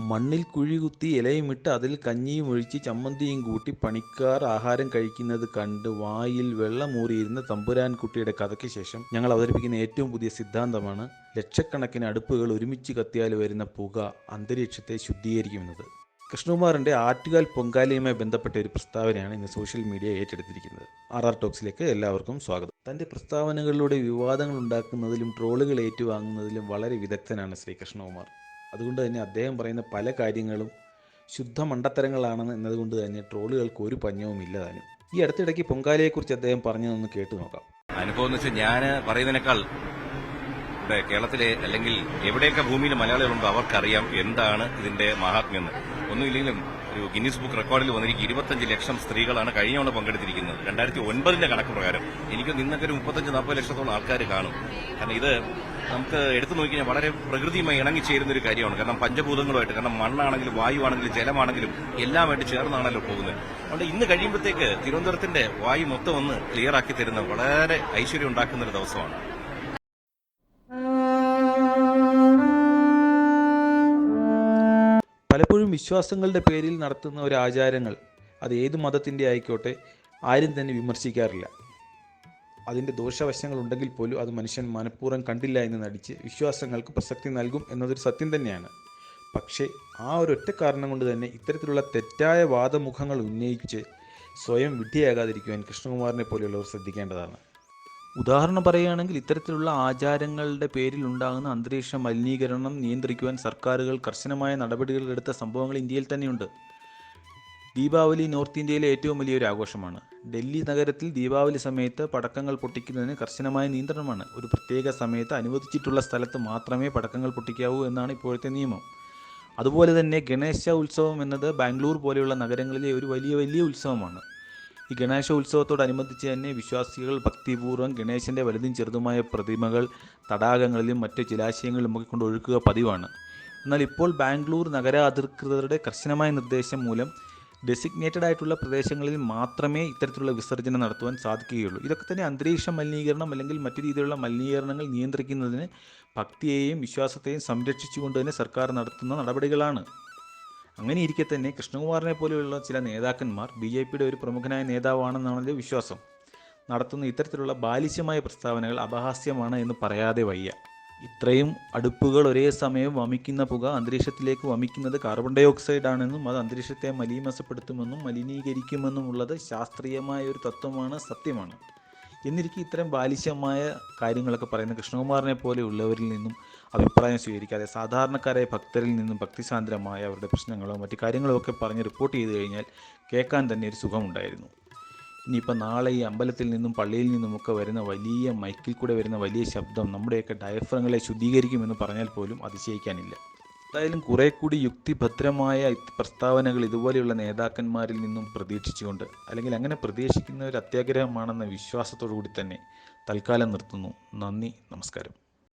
മണ്ണിൽ കുഴികുത്തി ഇലയുമിട്ട് അതിൽ കഞ്ഞിയും ഒഴിച്ച് ചമ്മന്തിയും കൂട്ടി പണിക്കാർ ആഹാരം കഴിക്കുന്നത് കണ്ട് വായിൽ വെള്ളമൂറിയിരുന്ന തമ്പുരാൻകുട്ടിയുടെ കഥയ്ക്ക് ശേഷം ഞങ്ങൾ അവതരിപ്പിക്കുന്ന ഏറ്റവും പുതിയ സിദ്ധാന്തമാണ് ലക്ഷക്കണക്കിന് അടുപ്പുകൾ ഒരുമിച്ച് കത്തിയാൽ വരുന്ന പുക അന്തരീക്ഷത്തെ ശുദ്ധീകരിക്കുമെന്നത്. കൃഷ്ണകുമാറിൻ്റെ ആറ്റുകാൽ പൊങ്കാലയുമായി ബന്ധപ്പെട്ട ഒരു പ്രസ്താവനയാണ് ഇന്ന് സോഷ്യൽ മീഡിയ ഏറ്റെടുത്തിരിക്കുന്നത്. RR ടോക്സിലേക്ക് എല്ലാവർക്കും സ്വാഗതം. തൻ്റെ പ്രസ്താവനകളിലൂടെ വിവാദങ്ങൾ ഉണ്ടാക്കുന്നതിലും ട്രോളുകൾ ഏറ്റുവാങ്ങുന്നതിലും വളരെ വിദഗ്ധനാണ് ശ്രീ കൃഷ്ണകുമാർ. അതുകൊണ്ട് തന്നെ അദ്ദേഹം പറയുന്ന പല കാര്യങ്ങളും ശുദ്ധ മണ്ടത്തരങ്ങളാണെന്ന് എന്നതുകൊണ്ട് തന്നെ ട്രോളുകൾക്ക് ഒരു പഞ്ഞവും ഇല്ലതാനും. ഈ അടുത്തിടയ്ക്ക് പൊങ്കാലയെക്കുറിച്ച് അദ്ദേഹം പറഞ്ഞതൊന്ന് കേട്ടു നോക്കാം. അനുഭവം എന്ന് വെച്ചാൽ ഞാൻ പറയുന്നതിനേക്കാൾ ഇവിടെ കേരളത്തിലെ അല്ലെങ്കിൽ എവിടെയൊക്കെ ഭൂമിയിൽ മലയാളികളുണ്ടോ അവർക്കറിയാം എന്താണ് ഇതിന്റെ മഹാത്മ്യം. ഒന്നുമില്ലെങ്കിലും ഒരു ഗിന്നീസ് ബുക്ക് റെക്കോർഡിൽ വന്നിരിക്കും 25 ലക്ഷം സ്ത്രീകളാണ് കഴിഞ്ഞ തവണ പങ്കെടുത്തിരിക്കുന്നത്. 2009 കണക്ക് പ്രകാരം എനിക്ക് നിന്നൊക്കെ ഒരു 35-40 ലക്ഷത്തോളം ആൾക്കാർ കാണും. കാരണം ഇത് നമുക്ക് എടുത്തു നോക്കിക്കഴിഞ്ഞാൽ വളരെ പ്രകൃതിയുമായി ഇണങ്ങിച്ചേരുന്ന ഒരു കാര്യമാണ്. കാരണം പഞ്ചഭൂതങ്ങളുമായിട്ട്, കാരണം മണ്ണാണെങ്കിലും വായുവാണെങ്കിലും ജലമാണെങ്കിലും എല്ലാമായിട്ട് ചേർന്നാണല്ലോ പോകുന്നത്. അതുകൊണ്ട് ഇന്ന് കഴിയുമ്പോഴത്തേക്ക് തിരുവനന്തപുരത്തിന്റെ വായു മൊത്തം ഒന്ന് ക്ലിയർ ആക്കി തരുന്ന വളരെ ഐശ്വര്യം ഉണ്ടാക്കുന്ന ഒരു ദിവസമാണ്. പലപ്പോഴും വിശ്വാസങ്ങളുടെ പേരിൽ നടത്തുന്ന ഒരു ആചാരങ്ങൾ അത് ഏത് മതത്തിൻ്റെ ആയിക്കോട്ടെ ആരും തന്നെ വിമർശിക്കാറില്ല. അതിൻ്റെ ദോഷവശങ്ങൾ ഉണ്ടെങ്കിൽ പോലും അത് മനുഷ്യൻ മനഃപൂർവ്വം കണ്ടില്ല എന്ന് നടിച്ച് വിശ്വാസങ്ങൾക്ക് പ്രസക്തി നൽകും എന്നതൊരു സത്യം തന്നെയാണ്. പക്ഷേ ആ ഒരൊറ്റ കാരണം കൊണ്ട് തന്നെ ഇത്തരത്തിലുള്ള തെറ്റായ വാദമുഖങ്ങൾ ഉന്നയിച്ച് സ്വയം വിഡ്ഢിയാകാതിരിക്കുവാൻ കൃഷ്ണകുമാറിനെ പോലെയുള്ളവർ ശ്രദ്ധിക്കേണ്ടതാണ്. ഉദാഹരണം പറയുകയാണെങ്കിൽ ഇത്തരത്തിലുള്ള ആചാരങ്ങളുടെ പേരിൽ ഉണ്ടാകുന്ന അന്തരീക്ഷ മലിനീകരണം നിയന്ത്രിക്കുവാൻ സർക്കാരുകൾ കർശനമായ നടപടികൾ എടുത്ത സംഭവങ്ങൾ ഇന്ത്യയിൽ തന്നെയുണ്ട്. ദീപാവലി നോർത്ത് ഇന്ത്യയിലെ ഏറ്റവും വലിയൊരു ആഘോഷമാണ്. ഡൽഹി നഗരത്തിൽ ദീപാവലി സമയത്ത് പടക്കങ്ങൾ പൊട്ടിക്കുന്നതിന് കർശനമായ നിയന്ത്രണമാണ്. ഒരു പ്രത്യേക സമയത്ത് അനുവദിച്ചിട്ടുള്ള സ്ഥലത്ത് മാത്രമേ പടക്കങ്ങൾ പൊട്ടിക്കാവൂ എന്നാണ് ഇപ്പോഴത്തെ നിയമം. അതുപോലെ തന്നെ ഗണേശ ഉത്സവം എന്നത് ബാംഗ്ലൂർ പോലെയുള്ള നഗരങ്ങളിലെ ഒരു വലിയ ഉത്സവമാണ്. ഈ ഗണേശ ഉത്സവത്തോടനുബന്ധിച്ച് തന്നെ വിശ്വാസികൾ ഭക്തിപൂർവ്വം ഗണേശൻ്റെ വലുതും ചെറുതുമായ പ്രതിമകൾ തടാകങ്ങളിലും മറ്റ് ജലാശയങ്ങളിലും ഒക്കെ കൊണ്ട് ഒഴുക്കുക പതിവാണ്. എന്നാൽ ഇപ്പോൾ ബാംഗ്ലൂർ നഗര അധികൃതരുടെ കർശനമായ നിർദ്ദേശം മൂലം ഡെസിഗ്നേറ്റഡ് ആയിട്ടുള്ള പ്രദേശങ്ങളിൽ മാത്രമേ ഇത്തരത്തിലുള്ള വിസർജനം നടത്തുവാൻ സാധിക്കുകയുള്ളൂ. ഇതൊക്കെ തന്നെ അന്തരീക്ഷ മലിനീകരണം അല്ലെങ്കിൽ മറ്റു രീതിയിലുള്ള മലിനീകരണങ്ങൾ നിയന്ത്രിക്കുന്നതിന് ഭക്തിയെയും വിശ്വാസത്തെയും സംരക്ഷിച്ചുകൊണ്ട് തന്നെ സർക്കാർ നടത്തുന്ന നടപടികളാണ്. അങ്ങനെ ഇരിക്കെ തന്നെ കൃഷ്ണകുമാറിനെ പോലെയുള്ള ചില നേതാക്കന്മാർ BJPയുടെ ഒരു പ്രമുഖനായ നേതാവാണെന്നാണല്ലോ വിശ്വാസം. നടത്തുന്ന ഇത്തരത്തിലുള്ള ബാലിശമായ പ്രസ്താവനകൾ അപഹാസ്യമാണ് എന്ന് പറയാതെ വയ്യ. ഇത്രയും അടുപ്പുകൾ ഒരേ സമയം വമിക്കുന്ന പുക അന്തരീക്ഷത്തിലേക്ക് വമിക്കുന്നത് കാർബൺ ഡൈ ഓക്സൈഡ് ആണെന്നും അത് അന്തരീക്ഷത്തെ മലീമസപ്പെടുത്തുമെന്നും മലിനീകരിക്കുമെന്നുമുള്ളത് ശാസ്ത്രീയമായ ഒരു തത്വമാണ്, സത്യമാണ്. എന്നിരിക്കെ ഇത്തരം ബാലിശമായ കാര്യങ്ങളൊക്കെ പറയുന്ന കൃഷ്ണകുമാറിനെ പോലെയുള്ളവരിൽ നിന്നും അഭിപ്രായം സ്വീകരിക്കാതെ സാധാരണക്കാരായ ഭക്തരിൽ നിന്നും ഭക്തിസാന്ദ്രമായ അവരുടെ പ്രശ്നങ്ങളോ മറ്റു കാര്യങ്ങളോ ഒക്കെ പറഞ്ഞ് റിപ്പോർട്ട് ചെയ്ത് കഴിഞ്ഞാൽ കേൾക്കാൻ തന്നെ ഒരു സുഖമുണ്ടായിരുന്നു. ഇനിയിപ്പോൾ നാളെ ഈ അമ്പലത്തിൽ നിന്നും പള്ളിയിൽ നിന്നുമൊക്കെ വരുന്ന വലിയ മൈക്കിൽ കൂടെ വരുന്ന വലിയ ശബ്ദം നമ്മുടെയൊക്കെ ഡയഫ്രങ്ങളെ ശുദ്ധീകരിക്കുമെന്ന് പറഞ്ഞാൽ പോലും അതിശയിക്കാനില്ല. എന്തായാലും കുറെ കൂടി യുക്തിഭദ്രമായ പ്രസ്താവനകൾ ഇതുപോലെയുള്ള നേതാക്കന്മാരിൽ നിന്നും പ്രതീക്ഷിച്ചുകൊണ്ട്, അല്ലെങ്കിൽ അങ്ങനെ പ്രതീക്ഷിക്കുന്ന ഒരു അത്യാഗ്രഹമാണെന്ന വിശ്വാസത്തോടു കൂടി തന്നെ തൽക്കാലം നിർത്തുന്നു. നന്ദി, നമസ്കാരം.